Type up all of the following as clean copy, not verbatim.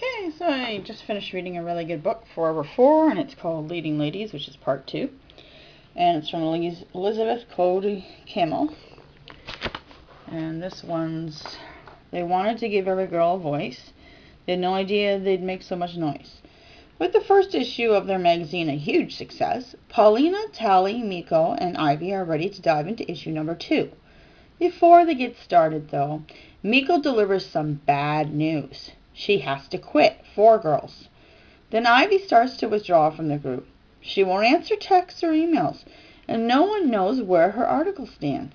Okay, so I just finished reading a really good book, Forever 4, and it's called Leading Ladies, which is part 2. And it's from Elizabeth Cody Kimmel. And this one's, they wanted to give every girl a voice. They had no idea they'd make so much noise. With the first issue of their magazine a huge success, Paulina, Tally, Miko, and Ivy are ready to dive into issue number 2. Before they get started, though, Miko delivers some bad news. She has to quit 4Girls. Then Ivy starts to withdraw from the group. She won't answer texts or emails, and no one knows where her article stands.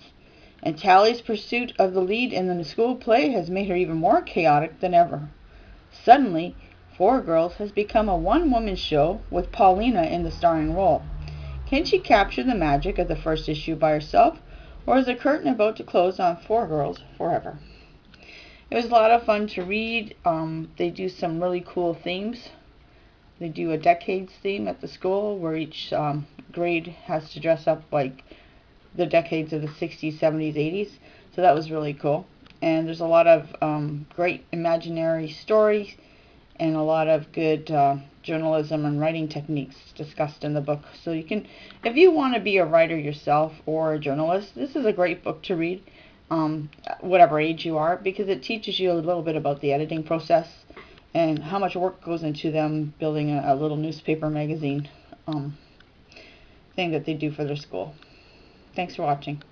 And Tally's pursuit of the lead in the school play has made her even more chaotic than ever. Suddenly, 4Girls has become a one-woman show with Paulina in the starring role. Can she capture the magic of the first issue by herself, or is the curtain about to close on 4Girls forever? It was a lot of fun to read. They do some really cool themes. They do a decades theme at the school where each grade has to dress up like the decades of the 60s, 70s, 80s. So that was really cool. And there's a lot of great imaginary stories and a lot of good journalism and writing techniques discussed in the book. So you can, if you want to be a writer yourself or a journalist, this is a great book to read, whatever age you are, because it teaches you a little bit about the editing process and how much work goes into them building a little newspaper magazine thing that they do for their school. Thanks for watching.